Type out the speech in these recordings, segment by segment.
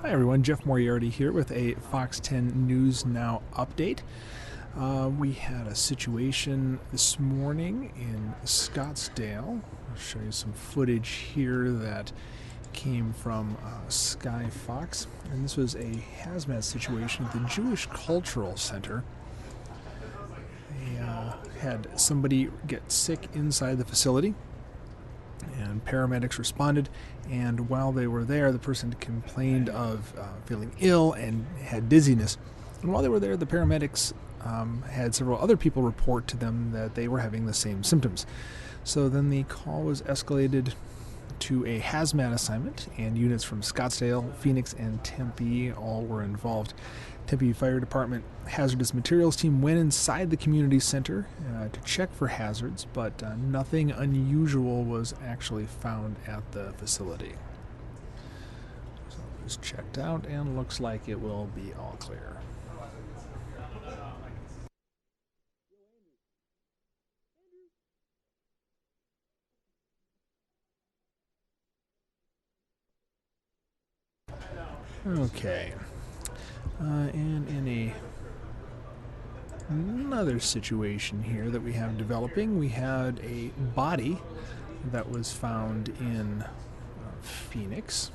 Hi everyone, Jeff Moriarty here with a Fox 10 News Now update. We had a situation this morning in Scottsdale. I'll show you some footage here that came from Sky Fox. And this was a hazmat situation at the Jewish Cultural Center. They had somebody get sick inside the facility, and paramedics responded, and while they were there, the person complained of feeling ill and had dizziness. And while they were there, the paramedics had several other people report to them that they were having the same symptoms. So then the call was escalated to a hazmat assignment, and units from Scottsdale, Phoenix, and Tempe all were involved. Tempe Fire Department hazardous materials team went inside the community center to check for hazards, but nothing unusual was actually found at the facility. So it was checked out and looks like it will be all clear. Okay. And in another situation here that we have developing, we had a body that was found in Phoenix,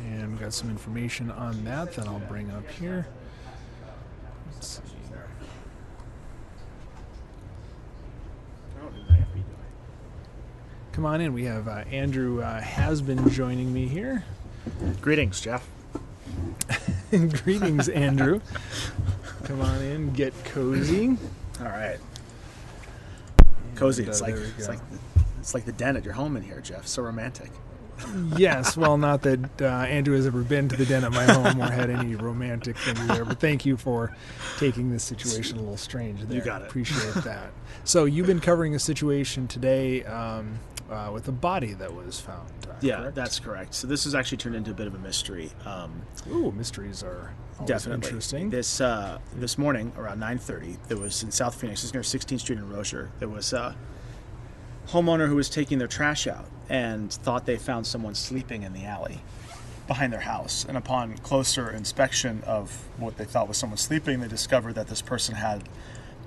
and we got some information on that I'll bring up here. Let's see. Come on in. We have Andrew has been joining me here. Greetings, Jeff. Greetings, Andrew. Come on in, get cozy. All right. Cozy. It's like the den at your home in here, Jeff. So romantic. Yes. Well, not that Andrew has ever been to the den at my home or had any romantic things there, but thank you for taking this situation a little strange there. You got it. Appreciate that. So you've been covering a situation today with a body that was found. Yeah, correct? That's correct. So this has actually turned into a bit of a mystery. Ooh, mysteries are always Definitely interesting. This morning around 9:30, there was in South Phoenix, this is near 16th Street in Roeser, there was a homeowner who was taking their trash out and thought they found someone sleeping in the alley behind their house. And upon closer inspection of what they thought was someone sleeping, they discovered that this person had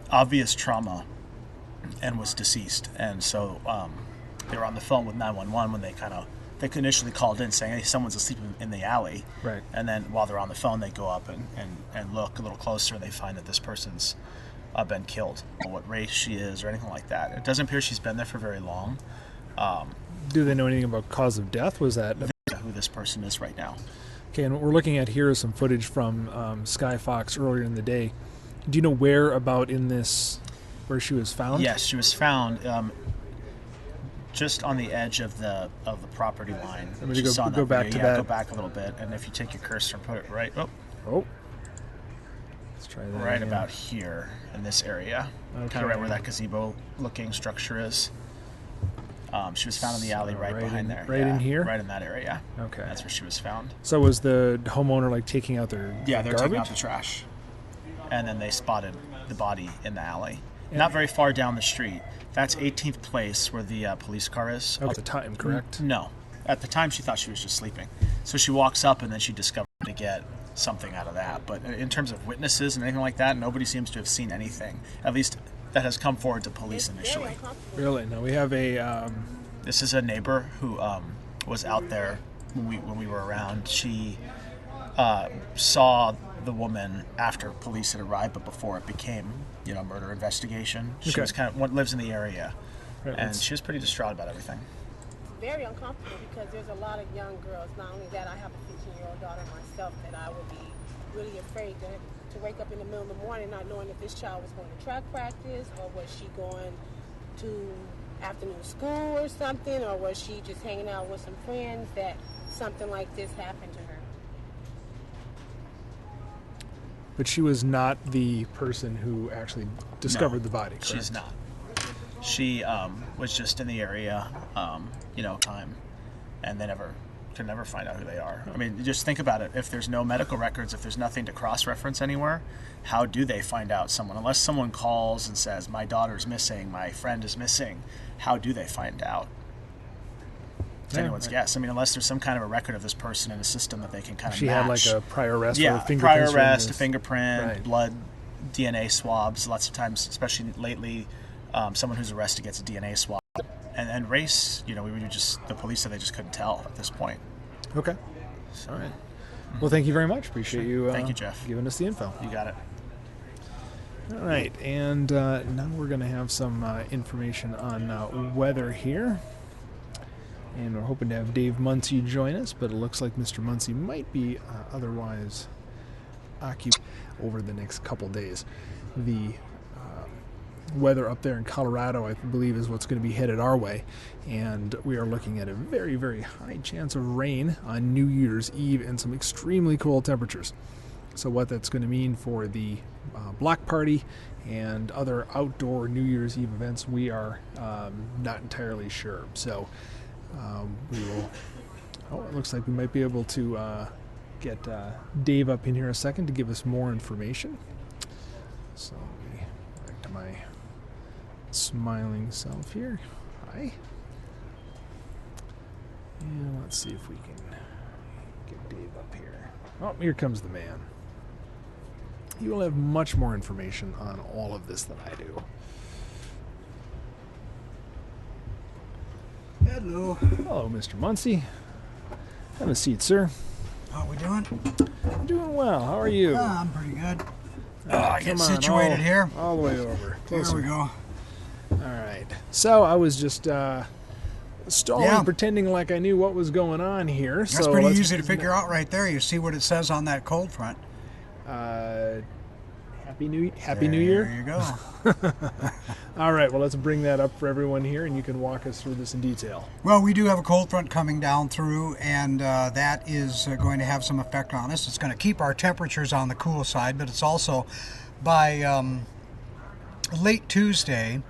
obvious trauma and was deceased. And so they were on the phone with 911 when they initially called in saying, hey, someone's asleep in the alley. Right. And then while they're on the phone, they go up and look a little closer, and they find that this person's been killed. What race she is or anything like that. It doesn't appear she's been there for very long. Do they know anything about cause of death? Was that Who this person is right now. Okay, and what we're looking at here is some footage from Sky Fox earlier in the day. Do you know where she was found? Yes, she was found just on the edge of the property line. I'm going to go back to that. Go back a little bit, and if you take your cursor and put it right. Oh. Let's try that. Right about here in this area, Okay. kind of right where that gazebo-looking structure is. She was found in the alley right behind there. In here? Right in that area. Okay. That's where she was found. So was the homeowner taking out their they're garbage? taking out the trash. And then they spotted the body in the alley. Not very far down the street. That's 18th Place where the police car is. At the time, correct? No. At the time, she thought she was just sleeping. So she walks up, and then she discovered to get something out of that. But in terms of witnesses and anything like that, nobody seems to have seen anything, at least that has come forward to police initially. Really? No, we have a... This is a neighbor who was out there when we were around. She saw the woman after police had arrived, but before it became, a murder investigation. She was lives in the area, and she was pretty distraught about everything. Very uncomfortable because there's a lot of young girls. Not only that, I have a 15-year-old daughter myself that I would be really afraid to wake up in the middle of the morning not knowing if this child was going to track practice, or was she going to afternoon school or something, or was she just hanging out with some friends that something like this happened to her. But she was not the person who actually discovered the body, correct? She's not. She was just in the area, time, and they could never find out who they are. I mean, just think about it. If there's no medical records, if there's nothing to cross-reference anywhere, how do they find out someone? Unless someone calls and says, my daughter's missing, my friend is missing, how do they find out? It's Yeah, anyone's right. guess. I mean, unless there's some kind of a record of this person in a system that they can kind of She match. had like a prior arrest Yeah, or fingerprints. prior arrest, a this. fingerprint, Right. blood, DNA swabs. Lots of times, especially lately, someone who's arrested gets a DNA swab. And race, we would the police said they just couldn't tell at this point. Okay. All right. Well, thank you very much. Appreciate you. Thank you, Jeff. Giving us the info. You got it. All right, and now we're going to have some information on weather here. And we're hoping to have Dave Muncie join us, but it looks like Mr. Muncie might be otherwise occupied over the next couple days. The weather up there in Colorado, I believe, is what's going to be headed our way. And we are looking at a very, very high chance of rain on New Year's Eve and some extremely cold temperatures. So what that's going to mean for the block party and other outdoor New Year's Eve events, we are not entirely sure. So we will... Oh, it looks like we might be able to get Dave up in here a second to give us more information. So let me back to my smiling self here. Hi. And let's see if we can get Dave up here. Oh, here comes the man. He will have much more information on all of this than I do. Hello. Hello, Mr. Muncie. Have a seat, sir. How we doing? Doing well. How are you? I'm pretty good. Come Get on, situated here. All the way over. There Closer. we go. All right. So I was just stalling, Yeah. pretending like I knew what was going on here. That's so pretty let's- easy to figure out right there. You see what it says on that cold front. Happy New There Year. you go. All right. Well, let's bring that up for everyone here, and you can walk us through this in detail. Well, we do have a cold front coming down through, and that is going to have some effect on us. It's going to keep our temperatures on the cool side, but it's also by late Tuesday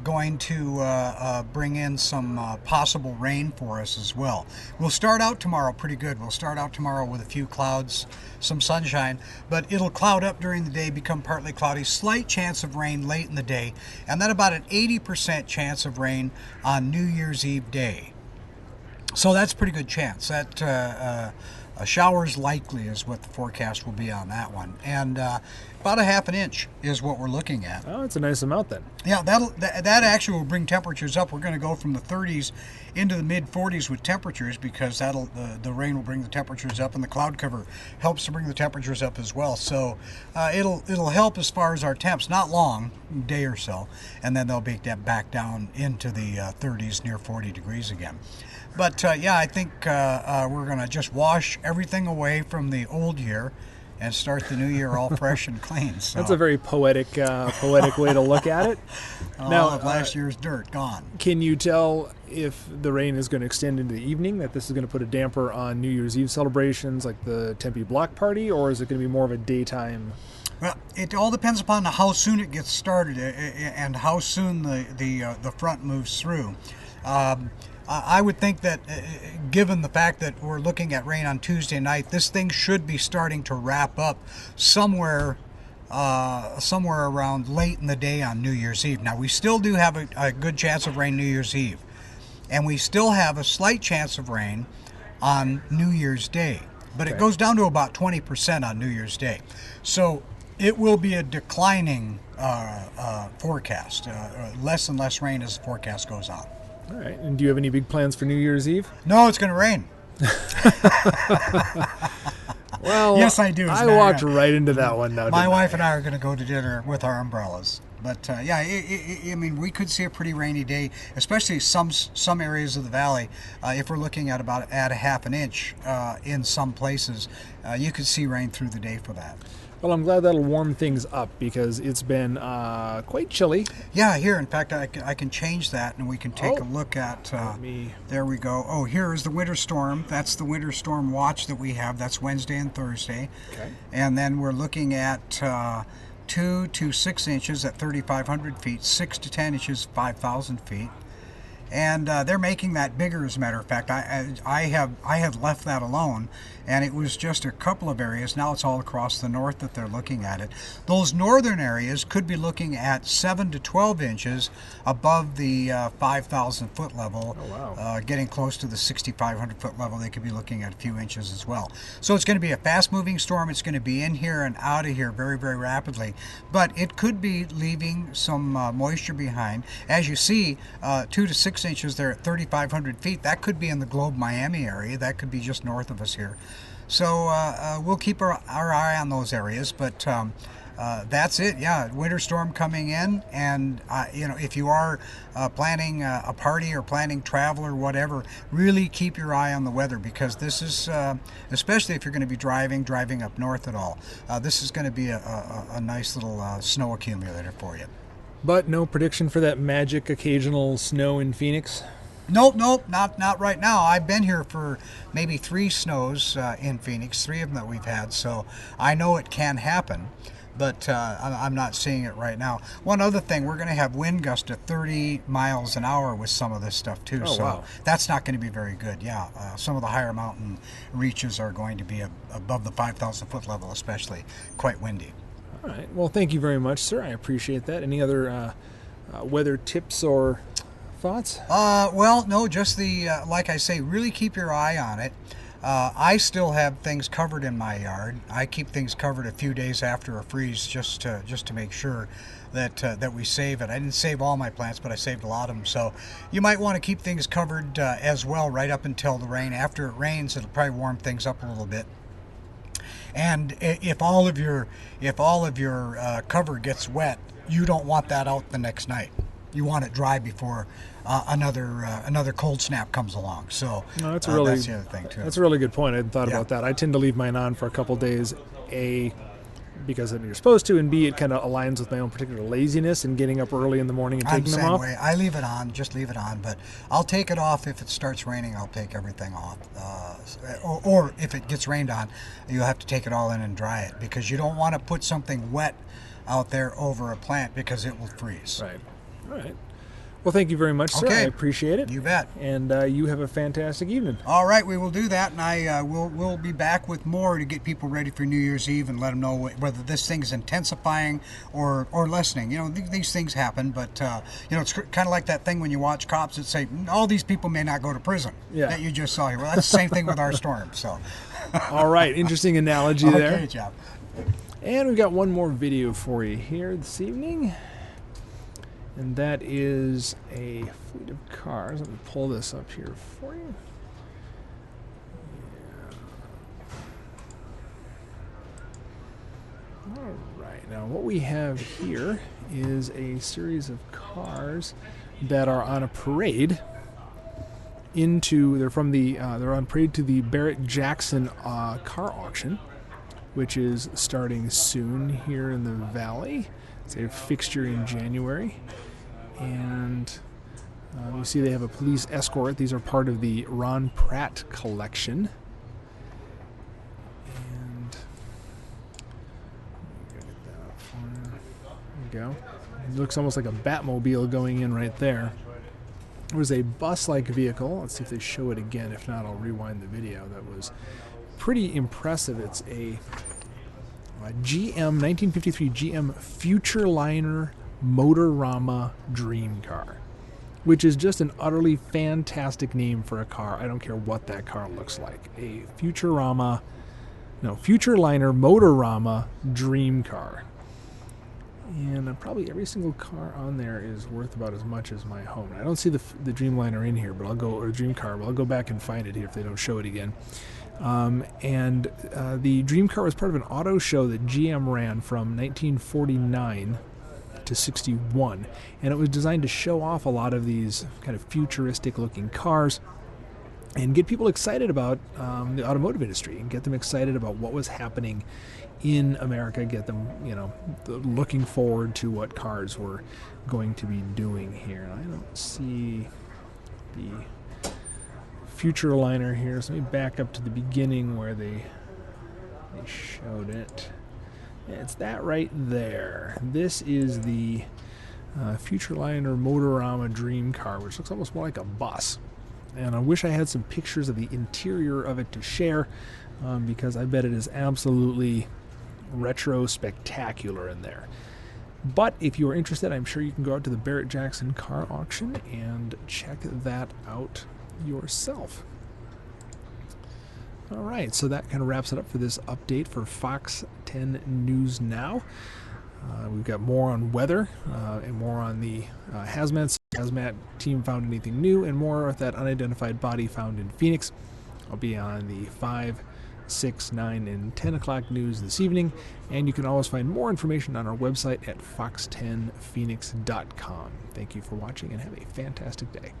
going to bring in some possible rain for us as well. We'll start out tomorrow pretty good. We'll start out tomorrow with a few clouds, some sunshine, but it'll cloud up during the day, become partly cloudy, slight chance of rain late in the day, and then about an 80% chance of rain on New Year's Eve day. So that's a pretty good chance. That showers likely is what the forecast will be on that one, and about a half an inch is what we're looking at. Oh, it's a nice amount then. Yeah, that actually will bring temperatures up. We're going to go from the 30s into the mid 40s with temperatures, because the rain will bring the temperatures up, and the cloud cover helps to bring the temperatures up as well. So it'll help as far as our temps. Not long, a day or so, and then they'll be back down into the 30s, near 40 degrees again. But yeah, I think we're going to just wash everything away from the old year and start the new year all fresh and clean. So. That's a very poetic way to look at it. All of last year's dirt gone. Can you tell if the rain is going to extend into the evening, that this is going to put a damper on New Year's Eve celebrations like the Tempe Block Party, or is it going to be more of a daytime? Well, it all depends upon how soon it gets started and how soon the front moves through. I would think that given the fact that we're looking at rain on Tuesday night, this thing should be starting to wrap up somewhere around late in the day on New Year's Eve. Now, we still do have a good chance of rain New Year's Eve, and we still have a slight chance of rain on New Year's Day, but it goes down to about 20% on New Year's Day. So it will be a declining forecast, less and less rain as the forecast goes on. All right. And do you have any big plans for New Year's Eve? No, it's going to rain. Well, Yes, I do. I walked right into that one now. My didn't wife I? and I are going to go to dinner with our umbrellas. But yeah, I mean, we could see a pretty rainy day, especially some areas of the valley. If we're looking at about a half an inch in some places, you could see rain through the day for that. Well, I'm glad that'll warm things up, because it's been quite chilly. Yeah, here, in fact, I can change that, and we can take a look at, there we go. Oh, here is the winter storm. That's the winter storm watch that we have. That's Wednesday and Thursday. Okay. And then we're looking at 2 to 6 inches at 3,500 feet, 6 to 10 inches, 5,000 feet. And they're making that bigger, as a matter of fact. I have left that alone, and it was just a couple of areas. Now it's all across the north that they're looking at it. Those northern areas could be looking at 7 to 12 inches above the 5,000 foot level. Oh, wow. Getting close to the 6,500 foot level. They could be looking at a few inches as well. So it's going to be a fast moving storm. It's going to be in here and out of here very, very rapidly, but it could be leaving some moisture behind. As you see, 2 to 6 inches there at 3,500 feet. That could be in the Globe, Miami area. That could be just north of us here. So we'll keep our eye on those areas, but that's it. Yeah, winter storm coming in, and if you are planning a party or planning travel or whatever, really keep your eye on the weather, because this is, especially if you're going to be driving up north at all, this is going to be a nice little snow accumulator for you. But no prediction for that magic occasional snow in Phoenix? Nope, not right now. I've been here for maybe 3 snows in Phoenix, 3 of them that we've had, so I know it can happen, but I'm not seeing it right now. One other thing, we're going to have wind gusts of 30 miles an hour with some of this stuff too, Oh, so wow. that's not going to be very good. Yeah, some of the higher mountain reaches are going to be above the 5,000 foot level, especially quite windy. All right. Well, thank you very much, sir. I appreciate that. Any other weather tips or thoughts? Well, no, just the like I say, really keep your eye on it. I still have things covered in my yard. I keep things covered a few days after a freeze, just to make sure that we save it. I didn't save all my plants, but I saved a lot of them. So you might want to keep things covered as well, right up until the rain. After it rains, it'll probably warm things up a little bit. And if all of your cover gets wet, you don't want that out the next night. You want it dry before another cold snap comes along. So No, that's that's the other thing too. That's a really good point. I hadn't thought Yeah. about that. I tend to leave mine on for a couple days, A, because you're supposed to, and B, it kind of aligns with my own particular laziness in getting up early in the morning and I'm taking the them same off. way. I leave it on, just leave it on, but I'll take it off if it starts raining. I'll take everything off, or if it gets rained on, you'll have to take it all in and dry it, because you don't want to put something wet out there over a plant, because it will freeze. Right. All right. Well, thank you very much, sir. Okay. I appreciate it. You bet. And you have a fantastic evening. All right, we will do that, and we'll be back with more to get people ready for New Year's Eve and let them know whether this thing is intensifying or lessening. These things happen, but it's kind of like that thing when you watch cops that say all these people may not go to prison. Yeah. That you just saw here. Well, that's the same thing with our storm. So. All right. Interesting analogy there. Okay, Jeff. And we've got one more video for you here this evening. And that is a fleet of cars. Let me pull this up here for you. Yeah. All right. Now, what we have here is a series of cars that are on a parade they're on parade to the Barrett Jackson car auction, which is starting soon here in the valley. It's a fixture in January. And you see they have a police escort. These are part of the Ron Pratt collection. And get that up for you. There you go. It looks almost like a Batmobile going in right there. There was a bus-like vehicle. Let's see if they show it again. If not, I'll rewind the video. That was pretty impressive. It's a GM 1953 GM Futureliner Motorama Dream Car, which is just an utterly fantastic name for a car. I don't care what that car looks like. A Futureliner Motorama Dream Car. And probably every single car on there is worth about as much as my home. I don't see the Dreamliner in here, or Dream Car, but I'll go back and find it here if they don't show it again. The Dream Car was part of an auto show that GM ran from 1949 to 61, and it was designed to show off a lot of these kind of futuristic looking cars and get people excited about the automotive industry and get them excited about what was happening in America, get them looking forward to what cars were going to be doing here. I don't see the Futureliner here, so let me back up to the beginning where they showed it. Yeah, it's that right there. This is the Futureliner Motorama Dream Car, which looks almost more like a bus. And I wish I had some pictures of the interior of it to share. because I bet it is absolutely retro spectacular in there. But if you are interested, I'm sure you can go out to the Barrett Jackson car auction and check that out yourself. All right, so that kind of wraps it up for this update for Fox 10 News Now. We've got more on weather and more on the Hazmat team found anything new, and more with that unidentified body found in Phoenix. I'll be on the 5, 6, 9, and 10 o'clock news this evening, and you can always find more information on our website at fox10phoenix.com. Thank you for watching, and have a fantastic day.